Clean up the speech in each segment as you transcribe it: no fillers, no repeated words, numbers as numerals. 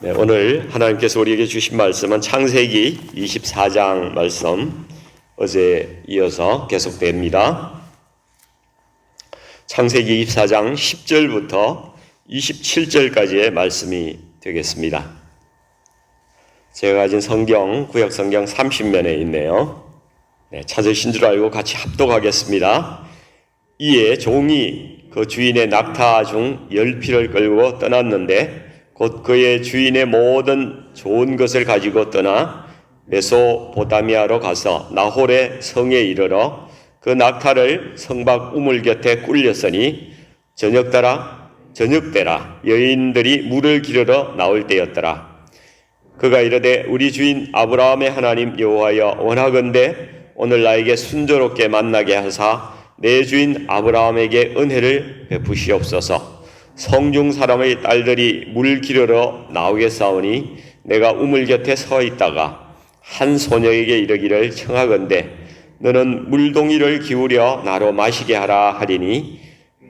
네, 오늘 하나님께서 우리에게 주신 말씀은 창세기 24장 말씀, 어제 이어서 계속됩니다. 창세기 24장 10절부터 27절까지의 말씀이 되겠습니다. 제가 가진 성경, 구약 성경 30면에 있네요. 네, 찾으신 줄 알고 같이 합독하겠습니다. 이에 종이 그 주인의 낙타 중 10匹를 끌고 떠났는데 곧 그의 주인의 모든 좋은 것을 가지고 떠나 메소포타미아로 가서 나홀의 성에 이르러 그 낙타를 성 밖 우물 곁에 꿀렸으니 저녁 때라 여인들이 물을 기르러 나올 때였더라. 그가 이르되 우리 주인 아브라함의 하나님 여호와여 원하건대 오늘 나에게 순조롭게 만나게 하사 내 주인 아브라함에게 은혜를 베푸시옵소서. 성중 사람의 딸들이 물 기르러 나오겠사오니 내가 우물 곁에 서 있다가 한 소녀에게 이르기를 청하건대 너는 물동이를 기울여 나로 마시게 하라 하리니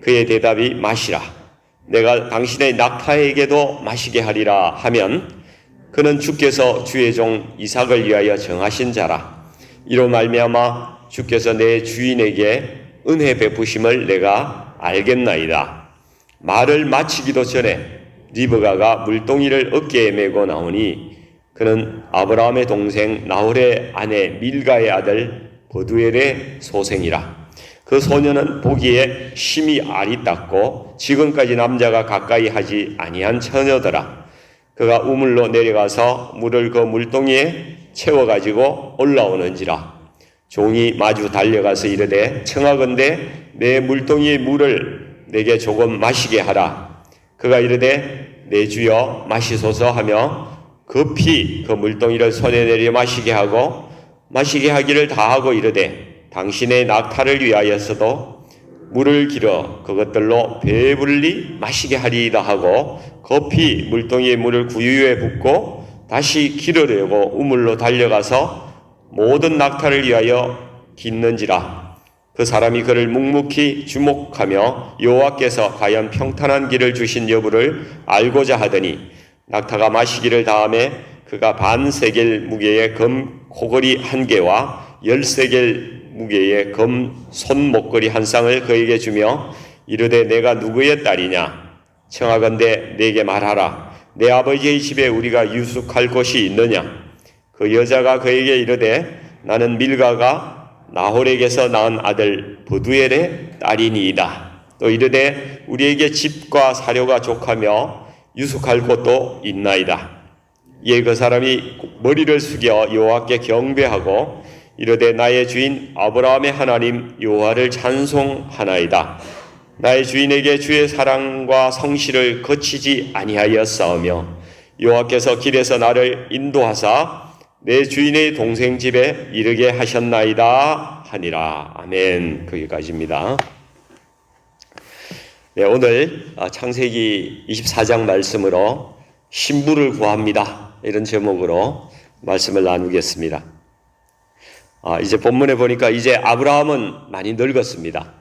그의 대답이 마시라. 내가 당신의 낙타에게도 마시게 하리라 하면 그는 주께서 주의 종 이삭을 위하여 정하신 자라. 이로 말미암아 주께서 내 주인에게 은혜 베푸심을 내가 알겠나이다. 말을 마치기도 전에 리브가가 물동이를 어깨에 메고 나오니 그는 아브라함의 동생 나홀의 아내 밀가의 아들 버두엘의 소생이라. 그 소녀는 보기에 심히 아리따고 지금까지 남자가 가까이 하지 아니한 처녀더라. 그가 우물로 내려가서 물을 그 물동이에 채워가지고 올라오는지라. 종이 마주 달려가서 이르되 청하건대 내 물동이의 물을 내게 조금 마시게 하라. 그가 이르되 내 주여 마시소서 하며 급히 그 물동이를 손에 내려 마시게 하고 마시게 하기를 다하고 이르되 당신의 낙타를 위하여서도 물을 길어 그것들로 배불리 마시게 하리이다 하고 급히 물동이의 물을 구유에 붓고 다시 기르려고 우물로 달려가서 모든 낙타를 위하여 깃는지라. 그 사람이 그를 묵묵히 주목하며 여호와께서 과연 평탄한 길을 주신 여부를 알고자 하더니 낙타가 마시기를 다음에 그가 반세겔 무게의 금 코걸이 1개와 10세겔 무게의 금 손목걸이 1쌍을 그에게 주며 이르되 내가 누구의 딸이냐 청하건대 내게 말하라. 내 아버지의 집에 우리가 유숙할 곳이 있느냐. 그 여자가 그에게 이르되 나는 밀가가 나홀에게서 낳은 아들 버두엘의 딸이니이다. 또 이르되 우리에게 집과 사료가 족하며 유숙할 곳도 있나이다. 이에 그 사람이 머리를 숙여 여호와께 경배하고 이르되 나의 주인 아브라함의 하나님 여호와를 찬송하나이다. 나의 주인에게 주의 사랑과 성실을 거치지 아니하였사오며 여호와께서 길에서 나를 인도하사 내 주인의 동생 집에 이르게 하셨나이다 하니라. 아멘. 거기까지입니다. 네, 오늘 창세기 24장 말씀으로 신부를 구합니다. 이런 제목으로 말씀을 나누겠습니다. 이제 본문에 보니까 이제 아브라함은 많이 늙었습니다.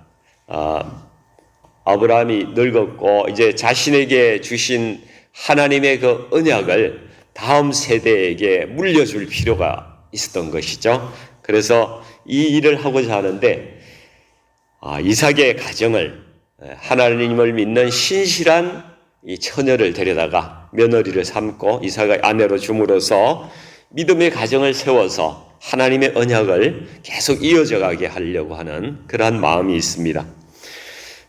아브라함이 늙었고 이제 자신에게 주신 하나님의 그 언약을 다음 세대에게 물려줄 필요가 있었던 것이죠. 그래서 이 일을 하고자 하는데 이삭의 가정을 하나님을 믿는 신실한 이 처녀를 데려다가 며느리를 삼고 이삭의 아내로 줌으로써 믿음의 가정을 세워서 하나님의 언약을 계속 이어져 가게 하려고 하는 그러한 마음이 있습니다.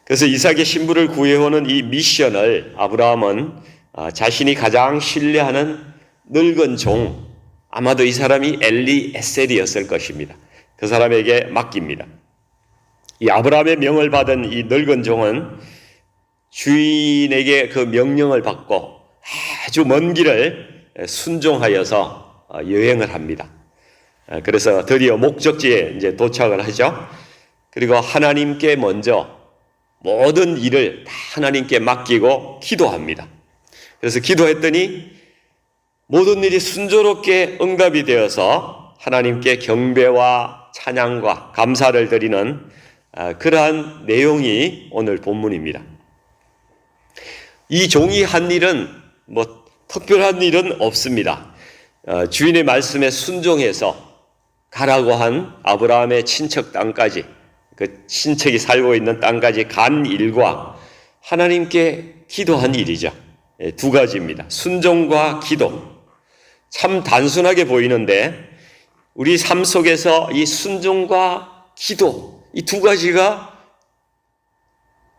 그래서 이삭의 신부를 구해오는 이 미션을 아브라함은 자신이 가장 신뢰하는 늙은 종, 아마도 이 사람이 엘리에셀이었을 것입니다. 그 사람에게 맡깁니다. 이 아브라함의 명을 받은 이 늙은 종은 주인에게 그 명령을 받고 아주 먼 길을 순종하여서 여행을 합니다. 그래서 드디어 목적지에 이제 도착을 하죠. 그리고 하나님께 먼저 모든 일을 다 하나님께 맡기고 기도합니다. 그래서 기도했더니 모든 일이 순조롭게 응답이 되어서 하나님께 경배와 찬양과 감사를 드리는 그러한 내용이 오늘 본문입니다. 이 종이 한 일은 특별한 일은 없습니다. 주인의 말씀에 순종해서 가라고 한 아브라함의 친척 땅까지, 그 친척이 살고 있는 땅까지 간 일과 하나님께 기도한 일이죠. 두 가지입니다. 순종과 기도. 참 단순하게 보이는데 우리 삶 속에서 이 순종과 기도, 이 두 가지가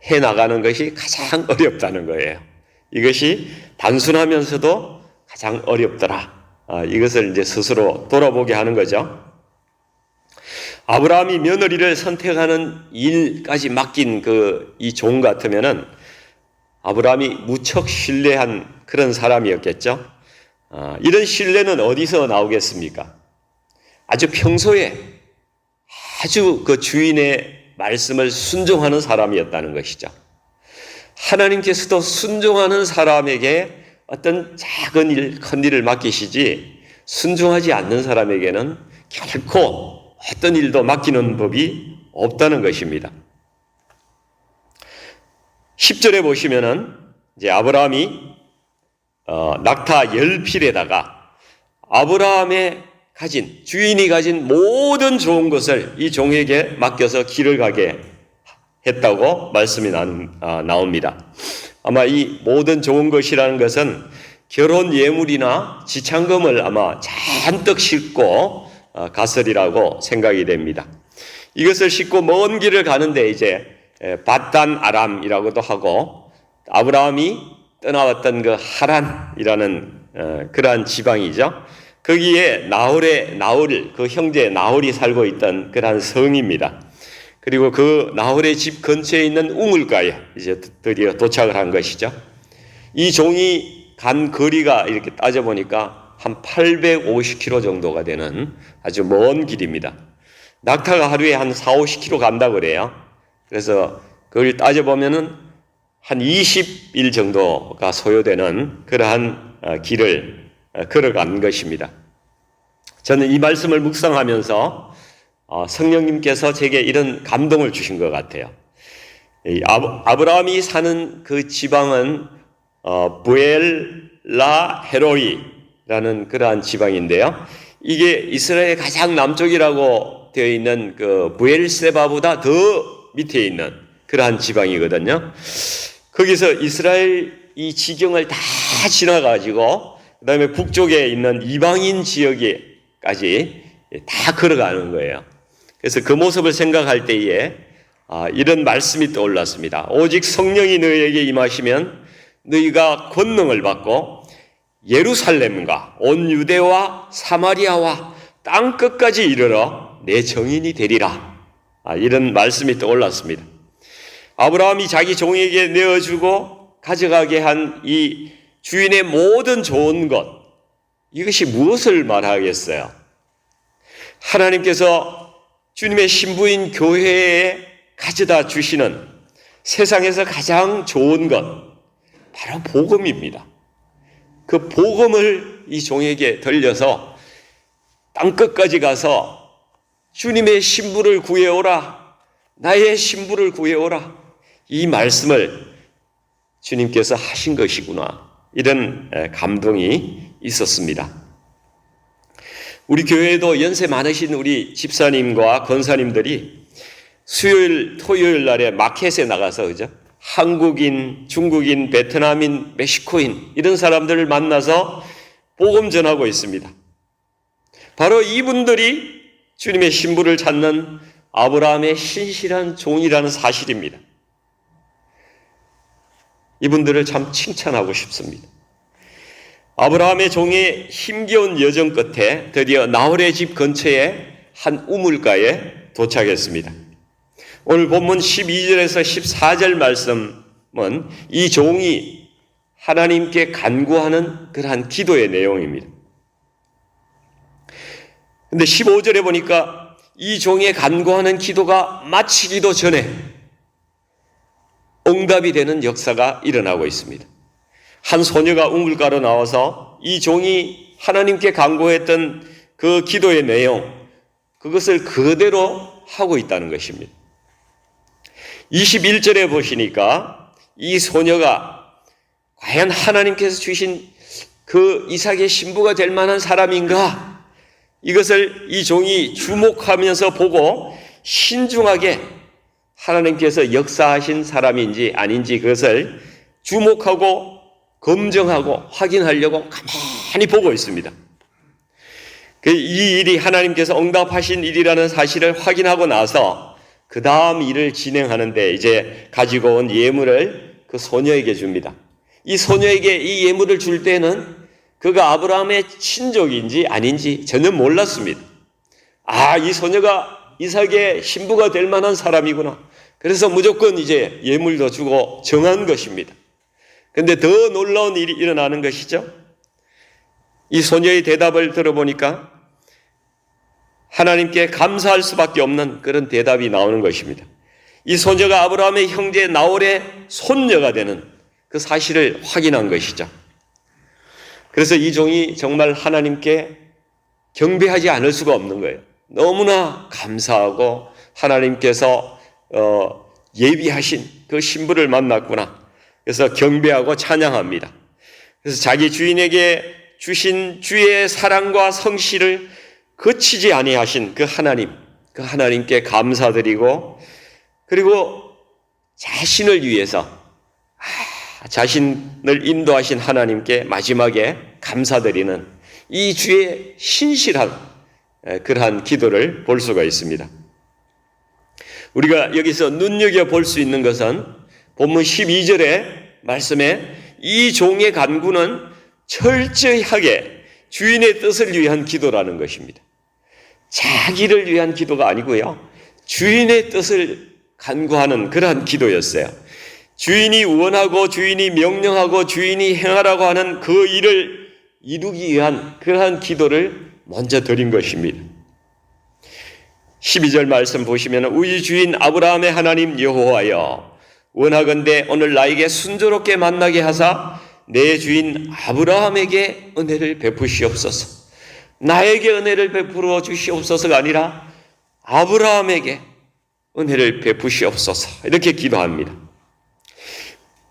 해나가는 것이 가장 어렵다는 거예요. 이것이 단순하면서도 가장 어렵더라. 이것을 이제 스스로 돌아보게 하는 거죠. 아브라함이 며느리를 선택하는 일까지 맡긴 이 종 같으면은 아브라함이 무척 신뢰한 그런 사람이었겠죠. 이런 신뢰는 어디서 나오겠습니까? 아주 평소에 아주 그 주인의 말씀을 순종하는 사람이었다는 것이죠. 하나님께서도 순종하는 사람에게 어떤 작은 일, 큰 일을 맡기시지 순종하지 않는 사람에게는 결코 어떤 일도 맡기는 법이 없다는 것입니다. 10절에 보시면은 이제 아브라함이 낙타 10필에다가 아브라함의 주인이 가진 모든 좋은 것을 이 종에게 맡겨서 길을 가게 했다고 말씀이 나옵니다. 아마 이 모든 좋은 것이라는 것은 결혼 예물이나 지참금을 아마 잔뜩 싣고 갔으리라고 생각이 됩니다. 이것을 싣고 먼 길을 가는데 이제 밧단 아람이라고도 하고 아브라함이 떠나왔던 그 하란이라는 그러한 지방이죠. 거기에 나홀 그 형제 나홀이 살고 있던 그러한 성입니다. 그리고 그 나홀의 집 근처에 있는 우물가에 이제 드디어 도착을 한 것이죠. 이 종이 간 거리가 이렇게 따져보니까 한 850km 정도가 되는 아주 먼 길입니다. 낙타가 하루에 한 4-50km 간다고 그래요. 그래서 그걸 따져보면은 한 20일 정도가 소요되는 그러한 길을 걸어간 것입니다. 저는 이 말씀을 묵상하면서 성령님께서 제게 이런 감동을 주신 것 같아요. 아브라함이 사는 그 지방은 부엘라 헤로이라는 그러한 지방인데요. 이게 이스라엘의 가장 남쪽이라고 되어 있는 그 부엘세바보다 더 밑에 있는 그러한 지방이거든요. 거기서 이스라엘 이 지경을 다 지나가지고 그 다음에 북쪽에 있는 이방인 지역에까지 다 걸어가는 거예요. 그래서 그 모습을 생각할 때에 이런 말씀이 떠올랐습니다. 오직 성령이 너희에게 임하시면 너희가 권능을 받고 예루살렘과 온 유대와 사마리아와 땅 끝까지 이르러 내 정인이 되리라. 이런 말씀이 떠올랐습니다. 아브라함이 자기 종에게 내어주고 가져가게 한 이 주인의 모든 좋은 것, 이것이 무엇을 말하겠어요? 하나님께서 주님의 신부인 교회에 가져다 주시는 세상에서 가장 좋은 것, 바로 복음입니다. 그 복음을 이 종에게 들려서 땅끝까지 가서 주님의 신부를 구해오라, 나의 신부를 구해오라, 이 말씀을 주님께서 하신 것이구나, 이런 감동이 있었습니다. 우리 교회에도 연세 많으신 우리 집사님과 권사님들이 수요일, 토요일 날에 마켓에 나가서, 그죠? 한국인, 중국인, 베트남인, 멕시코인, 이런 사람들을 만나서 복음 전하고 있습니다. 바로 이분들이 주님의 신부를 찾는 아브라함의 신실한 종이라는 사실입니다. 이분들을 참 칭찬하고 싶습니다. 아브라함의 종의 힘겨운 여정 끝에 드디어 나홀의 집 근처에 한 우물가에 도착했습니다. 오늘 본문 12절에서 14절 말씀은 이 종이 하나님께 간구하는 그러한 기도의 내용입니다. 근데 15절에 보니까 이 종의 간구하는 기도가 마치기도 전에 응답이 되는 역사가 일어나고 있습니다. 한 소녀가 우물가로 나와서 이 종이 하나님께 간구했던 그 기도의 내용, 그것을 그대로 하고 있다는 것입니다. 21절에 보시니까 이 소녀가 과연 하나님께서 주신 그 이삭의 신부가 될 만한 사람인가? 이것을 이 종이 주목하면서 보고 신중하게 하나님께서 역사하신 사람인지 아닌지 그것을 주목하고 검증하고 확인하려고 가만히 보고 있습니다. 이 일이 하나님께서 응답하신 일이라는 사실을 확인하고 나서 그 다음 일을 진행하는데 이제 가지고 온 예물을 그 소녀에게 줍니다. 이 소녀에게 이 예물을 줄 때는 그가 아브라함의 친족인지 아닌지 전혀 몰랐습니다. 이 소녀가 이삭의 신부가 될 만한 사람이구나. 그래서 무조건 이제 예물도 주고 정한 것입니다. 그런데 더 놀라운 일이 일어나는 것이죠. 이 소녀의 대답을 들어보니까 하나님께 감사할 수밖에 없는 그런 대답이 나오는 것입니다. 이 소녀가 아브라함의 형제 나홀의 손녀가 되는 그 사실을 확인한 것이죠. 그래서 이 종이 정말 하나님께 경배하지 않을 수가 없는 거예요. 너무나 감사하고 하나님께서 예비하신 그 신부를 만났구나. 그래서 경배하고 찬양합니다. 그래서 자기 주인에게 주신 주의 사랑과 성실을 거치지 아니하신 그 하나님께 감사드리고 그리고 자신을 위해서 자신을 인도하신 하나님께 마지막에 감사드리는 이 주의 신실한 그러한 기도를 볼 수가 있습니다. 우리가 여기서 눈여겨볼 수 있는 것은 본문 12절의 말씀에 이 종의 간구는 철저하게 주인의 뜻을 위한 기도라는 것입니다. 자기를 위한 기도가 아니고요. 주인의 뜻을 간구하는 그러한 기도였어요. 주인이 원하고 주인이 명령하고 주인이 행하라고 하는 그 일을 이루기 위한 그러한 기도를 먼저 드린 것입니다. 12절 말씀 보시면 우리 주인 아브라함의 하나님 여호와여 원하건대 오늘 나에게 순조롭게 만나게 하사 내 주인 아브라함에게 은혜를 베푸시옵소서. 나에게 은혜를 베풀어 주시옵소서가 아니라 아브라함에게 은혜를 베푸시옵소서. 이렇게 기도합니다.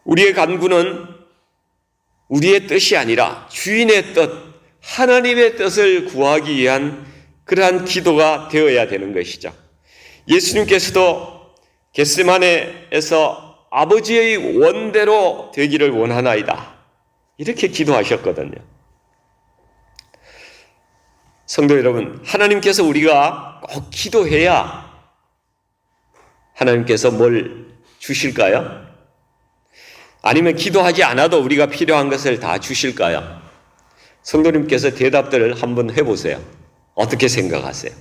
우리의 간구는 우리의 뜻이 아니라 주인의 뜻, 하나님의 뜻을 구하기 위한 그러한 기도가 되어야 되는 것이죠. 예수님께서도 겟세마네에서 아버지의 원대로 되기를 원하나이다. 이렇게 기도하셨거든요. 성도 여러분, 하나님께서 우리가 꼭 기도해야 하나님께서 뭘 주실까요? 아니면 기도하지 않아도 우리가 필요한 것을 다 주실까요? 성도님께서 대답들을 한번 해보세요. 어떻게 생각하세요?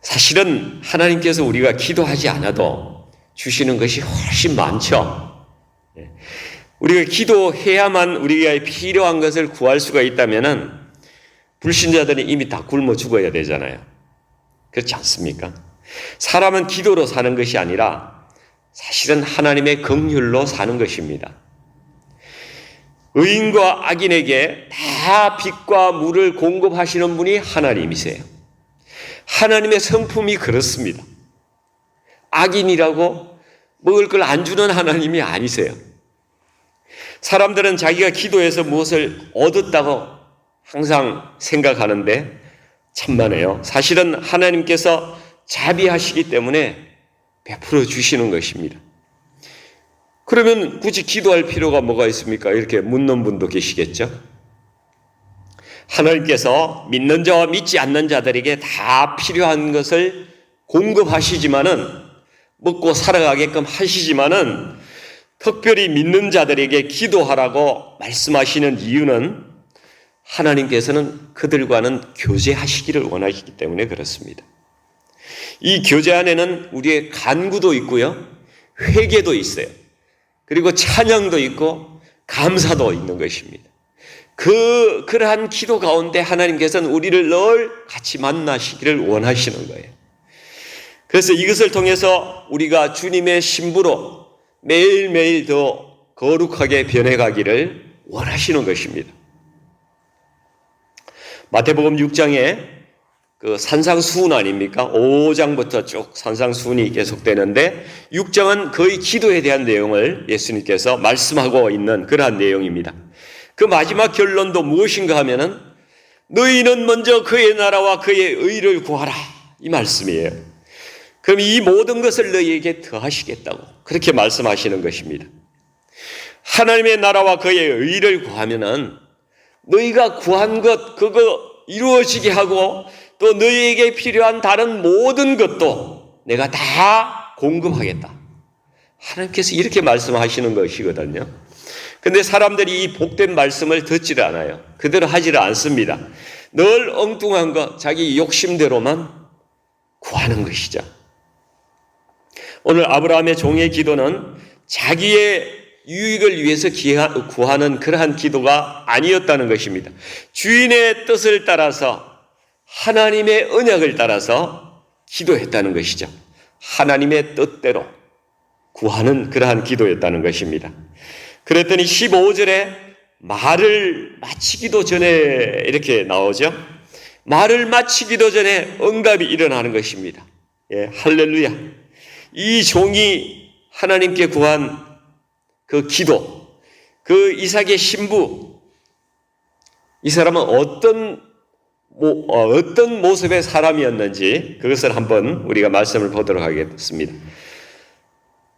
사실은 하나님께서 우리가 기도하지 않아도 주시는 것이 훨씬 많죠. 우리가 기도해야만 우리가 필요한 것을 구할 수가 있다면은 불신자들이 이미 다 굶어 죽어야 되잖아요. 그렇지 않습니까? 사람은 기도로 사는 것이 아니라 사실은 하나님의 긍휼로 사는 것입니다. 의인과 악인에게 다 빛과 물을 공급하시는 분이 하나님이세요. 하나님의 성품이 그렇습니다. 악인이라고 먹을 걸 안 주는 하나님이 아니세요. 사람들은 자기가 기도해서 무엇을 얻었다고 항상 생각하는데 천만에요. 사실은 하나님께서 자비하시기 때문에 베풀어 주시는 것입니다. 그러면 굳이 기도할 필요가 뭐가 있습니까? 이렇게 묻는 분도 계시겠죠? 하나님께서 믿는 자와 믿지 않는 자들에게 다 필요한 것을 공급하시지만은 먹고 살아가게끔 하시지만은 특별히 믿는 자들에게 기도하라고 말씀하시는 이유는 하나님께서는 그들과는 교제하시기를 원하시기 때문에 그렇습니다. 이 교제 안에는 우리의 간구도 있고요. 회개도 있어요. 그리고 찬양도 있고 감사도 있는 것입니다. 그러한 기도 가운데 하나님께서는 우리를 늘 같이 만나시기를 원하시는 거예요. 그래서 이것을 통해서 우리가 주님의 신부로 매일매일 더 거룩하게 변해가기를 원하시는 것입니다. 마태복음 6장에 그 산상수훈 아닙니까? 5장부터 쭉 산상수훈이 계속되는데 6장은 거의 기도에 대한 내용을 예수님께서 말씀하고 있는 그러한 내용입니다. 그 마지막 결론도 무엇인가 하면은 너희는 먼저 그의 나라와 그의 의를 구하라, 이 말씀이에요. 그럼 이 모든 것을 너희에게 더하시겠다고 그렇게 말씀하시는 것입니다. 하나님의 나라와 그의 의를 구하면은 너희가 구한 것 그거 이루어지게 하고 또 너희에게 필요한 다른 모든 것도 내가 다 공급하겠다. 하나님께서 이렇게 말씀하시는 것이거든요. 근데 사람들이 이 복된 말씀을 듣지를 않아요. 그대로 하지를 않습니다. 늘 엉뚱한 것, 자기 욕심대로만 구하는 것이죠. 오늘 아브라함의 종의 기도는 자기의 유익을 위해서 구하는 그러한 기도가 아니었다는 것입니다. 주인의 뜻을 따라서 하나님의 언약을 따라서 기도했다는 것이죠. 하나님의 뜻대로 구하는 그러한 기도였다는 것입니다. 그랬더니 15절에 말을 마치기도 전에 이렇게 나오죠. 말을 마치기도 전에 응답이 일어나는 것입니다. 예, 할렐루야. 이 종이 하나님께 구한 그 기도, 그 이삭의 신부, 이 사람은 어떤 모습의 사람이었는지 그것을 한번 우리가 말씀을 보도록 하겠습니다.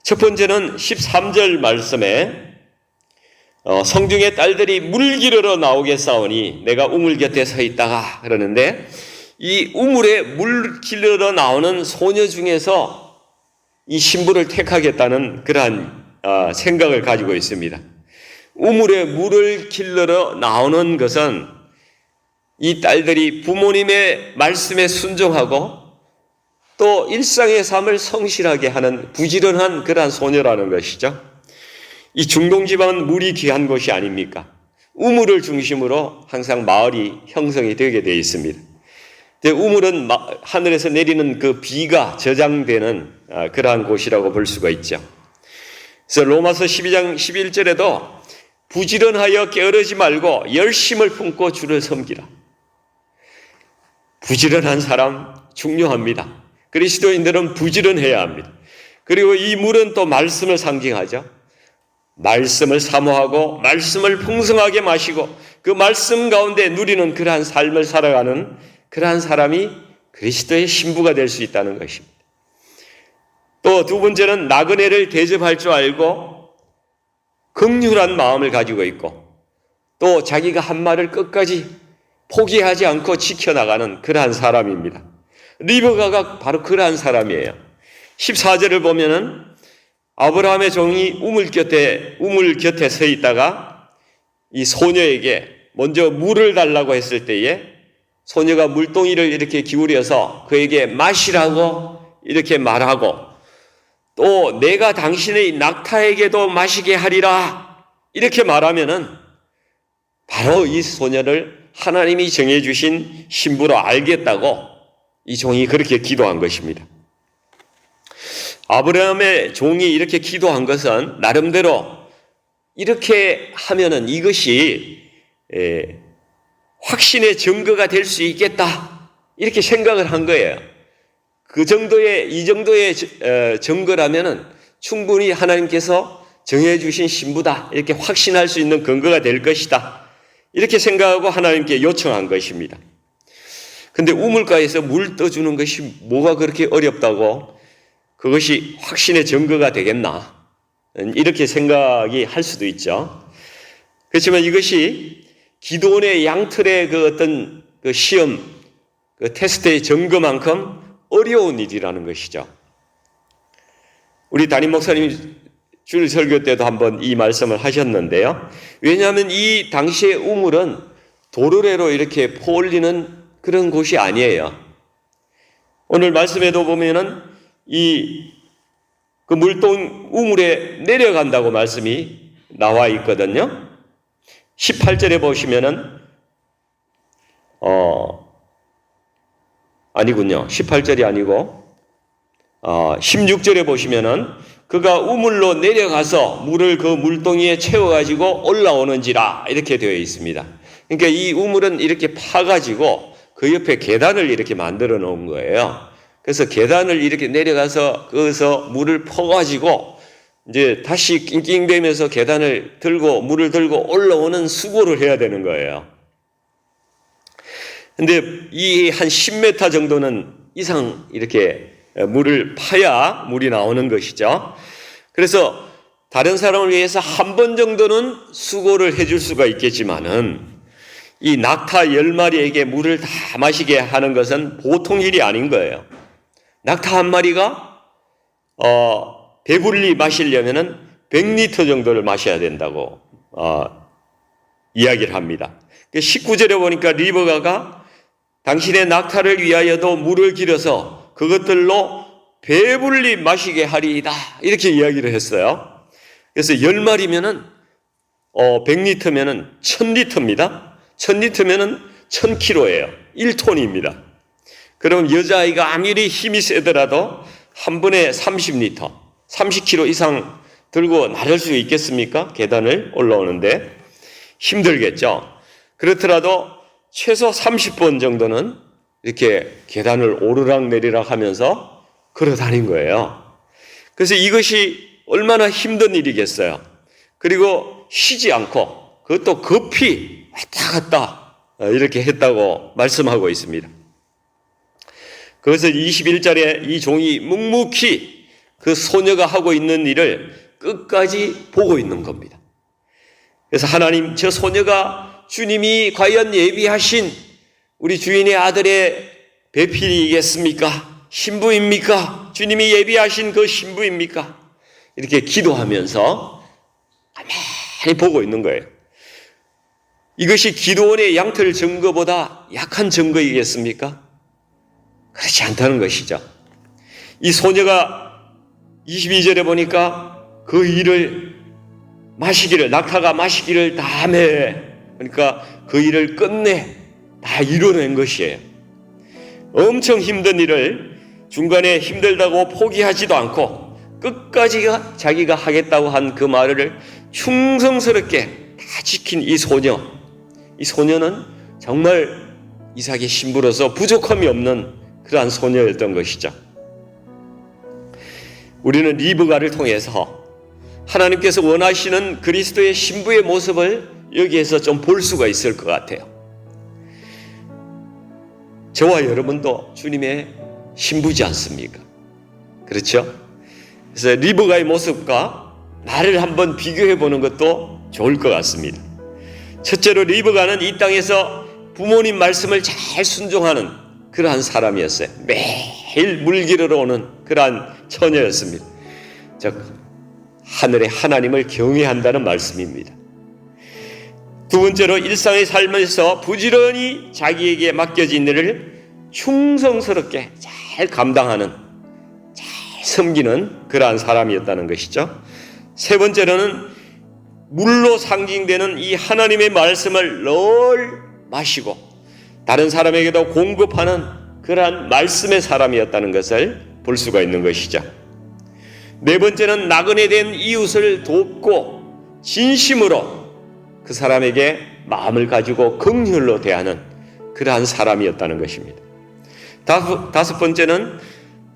첫 번째는 13절 말씀에 성중의 딸들이 물 기르러 나오겠사오니 내가 우물 곁에 서 있다가 그러는데 이 우물에 물 기르러 나오는 소녀 중에서 이 신부를 택하겠다는 그러한 생각을 가지고 있습니다. 우물에 물을 기르러 나오는 것은 이 딸들이 부모님의 말씀에 순종하고 또 일상의 삶을 성실하게 하는 부지런한 그러한 소녀라는 것이죠. 이 중동 지방은 물이 귀한 곳이 아닙니까? 우물을 중심으로 항상 마을이 형성이 되게 되어 있습니다. 우물은 하늘에서 내리는 그 비가 저장되는 그러한 곳이라고 볼 수가 있죠. 그래서 로마서 12장 11절에도 부지런하여 게으르지 말고 열심을 품고 주를 섬기라. 부지런한 사람 중요합니다. 그리스도인들은 부지런해야 합니다. 그리고 이 물은 또 말씀을 상징하죠. 말씀을 사모하고 말씀을 풍성하게 마시고 그 말씀 가운데 누리는 그러한 삶을 살아가는 그러한 사람이 그리스도의 신부가 될 수 있다는 것입니다. 또 두 번째는 나그네를 대접할 줄 알고 긍휼한 마음을 가지고 있고 또 자기가 한 말을 끝까지 포기하지 않고 지켜나가는 그러한 사람입니다. 리브가가 바로 그러한 사람이에요. 14절을 보면은 아브라함의 종이 우물 곁에 서 있다가 이 소녀에게 먼저 물을 달라고 했을 때에 소녀가 물동이를 이렇게 기울여서 그에게 마시라고 이렇게 말하고 또 내가 당신의 낙타에게도 마시게 하리라 이렇게 말하면은 바로 이 소녀를 하나님이 정해주신 신부로 알겠다고 이 종이 그렇게 기도한 것입니다. 아브라함의 종이 이렇게 기도한 것은 나름대로 이렇게 하면은 이것이 확신의 증거가 될 수 있겠다 이렇게 생각을 한 거예요. 이 정도의 증거라면은 충분히 하나님께서 정해주신 신부다 이렇게 확신할 수 있는 근거가 될 것이다 이렇게 생각하고 하나님께 요청한 것입니다. 근데 우물가에서 물 떠주는 것이 뭐가 그렇게 어렵다고 그것이 확신의 증거가 되겠나 이렇게 생각이 할 수도 있죠. 그렇지만 이것이 기도원의 양털의 그 어떤 그 시험, 그 테스트의 증거만큼 어려운 일이라는 것이죠. 우리 담임 목사님이 주일 설교 때도 한번 이 말씀을 하셨는데요. 왜냐하면 이 당시의 우물은 도르래로 이렇게 퍼올리는 그런 곳이 아니에요. 오늘 말씀에도 보면은 그 물동 우물에 내려간다고 말씀이 나와 있거든요. 18절에 보시면은 아니군요. 18절이 아니고 16절에 보시면은 그가 우물로 내려가서 물을 그 물동이에 채워가지고 올라오는지라 이렇게 되어 있습니다. 그러니까 이 우물은 이렇게 파가지고 그 옆에 계단을 이렇게 만들어 놓은 거예요. 그래서 계단을 이렇게 내려가서 거기서 물을 퍼가지고 이제 다시 낑낑대면서 계단을 들고 물을 들고 올라오는 수고를 해야 되는 거예요. 근데 이 한 10m 정도는 이상 이렇게 물을 파야 물이 나오는 것이죠. 그래서 다른 사람을 위해서 한 번 정도는 수고를 해줄 수가 있겠지만은 이 낙타 10마리에게 물을 다 마시게 하는 것은 보통 일이 아닌 거예요. 낙타 한 마리가 배불리 마시려면은 100리터 정도를 마셔야 된다고 이야기를 합니다. 19절에 보니까 리브가가 당신의 낙타를 위하여도 물을 길어서 그것들로 배불리 마시게 하리이다 이렇게 이야기를 했어요. 그래서 10마리면은 100리터면은 1000리터입니다. 1000리터면은 1000kg예요. 1톤입니다. 그럼 여자아이가 아무리 힘이 세더라도 한 번에 30리터, 30kg 이상 들고 나를 수 있겠습니까? 계단을 올라오는데 힘들겠죠. 그렇더라도 최소 30번 정도는 이렇게 계단을 오르락내리락 하면서 걸어 다닌 거예요. 그래서 이것이 얼마나 힘든 일이겠어요. 그리고 쉬지 않고 그것도 급히 왔다 갔다 이렇게 했다고 말씀하고 있습니다. 그래서 21절에 이 종이 묵묵히 그 소녀가 하고 있는 일을 끝까지 보고 있는 겁니다. 그래서 하나님, 저 소녀가 주님이 과연 예비하신 우리 주인의 아들의 배필이겠습니까? 신부입니까? 주님이 예비하신 그 신부입니까? 이렇게 기도하면서 가만히 보고 있는 거예요. 이것이 기도원의 양털 증거보다 약한 증거이겠습니까? 그렇지 않다는 것이죠. 이 소녀가 22절에 보니까 그 일을 낙타가 마시기를 다음에 그러니까 그 일을 끝내 다 이뤄낸 것이에요. 엄청 힘든 일을 중간에 힘들다고 포기하지도 않고 끝까지 자기가 하겠다고 한 그 말을 충성스럽게 다 지킨 이 소녀. 이 소녀는 정말 이삭의 신부로서 부족함이 없는 그러한 소녀였던 것이죠. 우리는 리브가를 통해서 하나님께서 원하시는 그리스도의 신부의 모습을 여기에서 좀 볼 수가 있을 것 같아요. 저와 여러분도 주님의 신부지 않습니까? 그렇죠? 그래서 리브가의 모습과 나를 한번 비교해 보는 것도 좋을 것 같습니다. 첫째로 리브가는 이 땅에서 부모님 말씀을 잘 순종하는 그러한 사람이었어요. 매일 물 길으러 오는 그러한 처녀였습니다. 즉 하늘의 하나님을 경외한다는 말씀입니다. 두 번째로 일상의 삶에서 부지런히 자기에게 맡겨진 일을 충성스럽게 잘 감당하는, 잘 섬기는 그러한 사람이었다는 것이죠. 세 번째로는 물로 상징되는 이 하나님의 말씀을 늘 마시고 다른 사람에게도 공급하는 그러한 말씀의 사람이었다는 것을 볼 수가 있는 것이죠. 네 번째는 나그네 된 이웃을 돕고 진심으로 그 사람에게 마음을 가지고 긍휼로 대하는 그러한 사람이었다는 것입니다. 다섯 번째는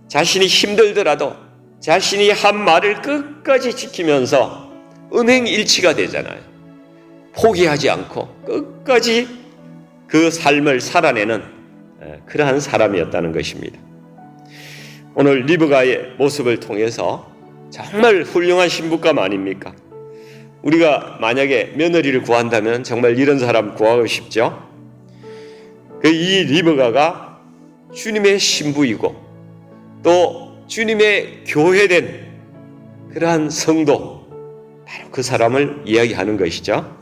자신이 힘들더라도 자신이 한 말을 끝까지 지키면서 음행일치가 되잖아요. 포기하지 않고 끝까지 그 삶을 살아내는 그러한 사람이었다는 것입니다. 오늘 리브가의 모습을 통해서 정말 훌륭한 신부감 아닙니까? 우리가 만약에 며느리를 구한다면 정말 이런 사람 구하고 싶죠? 이 리브가가 주님의 신부이고 또 주님의 교회된 그러한 성도, 바로 그 사람을 이야기하는 것이죠.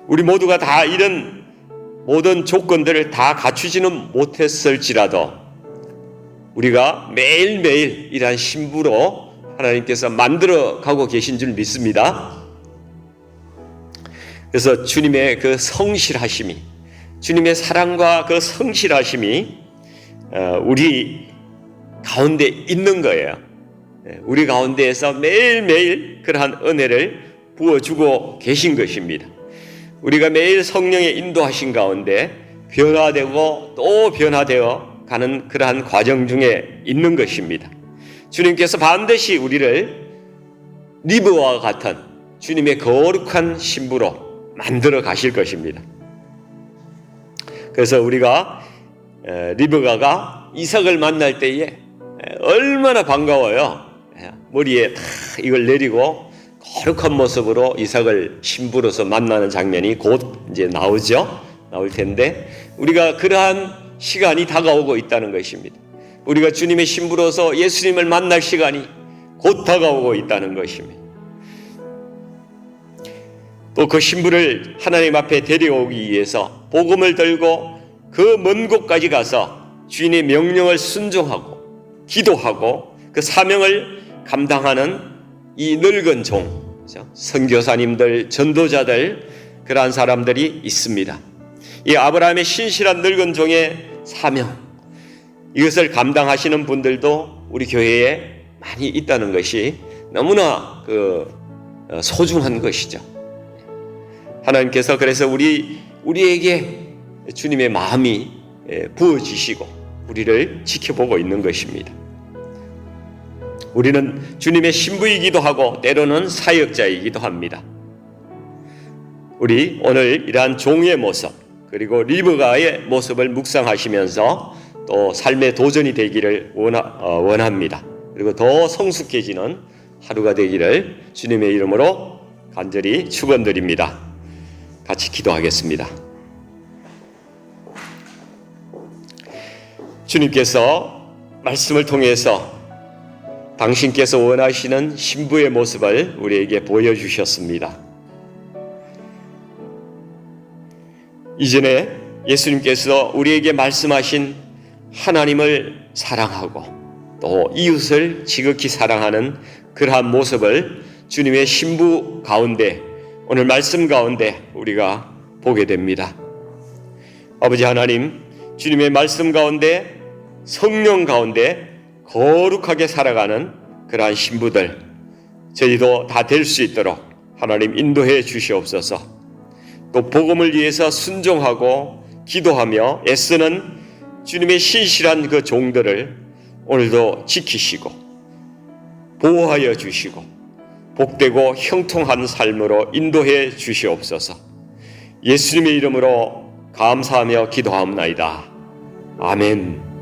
우리 모두가 다 이런 모든 조건들을 다 갖추지는 못했을지라도 우리가 매일매일 이러한 신부로 하나님께서 만들어 가고 계신 줄 믿습니다. 그래서 주님의 그 성실하심이, 주님의 사랑과 그 성실하심이 우리 가운데 있는 거예요. 우리 가운데에서 매일매일 그러한 은혜를 부어주고 계신 것입니다. 우리가 매일 성령의 인도하신 가운데 변화되고 또 변화되어 가는 그러한 과정 중에 있는 것입니다. 주님께서 반드시 우리를 리브와 같은 주님의 거룩한 신부로 만들어 가실 것입니다. 그래서 우리가 리브가가 이삭을 만날 때에 얼마나 반가워요. 머리에 다 이걸 내리고 거룩한 모습으로 이삭을 신부로서 만나는 장면이 곧 이제 나올 텐데, 우리가 그러한 시간이 다가오고 있다는 것입니다. 우리가 주님의 신부로서 예수님을 만날 시간이 곧 다가오고 있다는 것입니다. 또 그 신부를 하나님 앞에 데려오기 위해서 복음을 들고 그 먼 곳까지 가서 주인의 명령을 순종하고 기도하고 그 사명을 감당하는 이 늙은 종, 그렇죠? 선교사님들, 전도자들, 그러한 사람들이 있습니다. 이 아브라함의 신실한 늙은 종의 사명, 이것을 감당하시는 분들도 우리 교회에 많이 있다는 것이 너무나 소중한 것이죠. 하나님께서 그래서 우리에게 주님의 마음이 부어지시고 우리를 지켜보고 있는 것입니다. 우리는 주님의 신부이기도 하고 때로는 사역자이기도 합니다. 우리 오늘 이러한 종의 모습, 그리고 리브가의 모습을 묵상하시면서 또 삶의 도전이 되기를 원합니다. 그리고 더 성숙해지는 하루가 되기를 주님의 이름으로 간절히 축원드립니다. 같이 기도하겠습니다. 주님께서 말씀을 통해서 당신께서 원하시는 신부의 모습을 우리에게 보여주셨습니다. 이전에 예수님께서 우리에게 말씀하신 하나님을 사랑하고 또 이웃을 지극히 사랑하는 그러한 모습을 주님의 신부 가운데, 오늘 말씀 가운데 우리가 보게 됩니다. 아버지 하나님, 주님의 말씀 가운데, 성령 가운데 거룩하게 살아가는 그러한 신부들, 저희도 다 될 수 있도록 하나님 인도해 주시옵소서. 또 복음을 위해서 순종하고 기도하며 애쓰는 주님의 신실한 그 종들을 오늘도 지키시고 보호하여 주시고 복되고 형통한 삶으로 인도해 주시옵소서. 예수님의 이름으로 감사하며 기도하옵나이다. 아멘.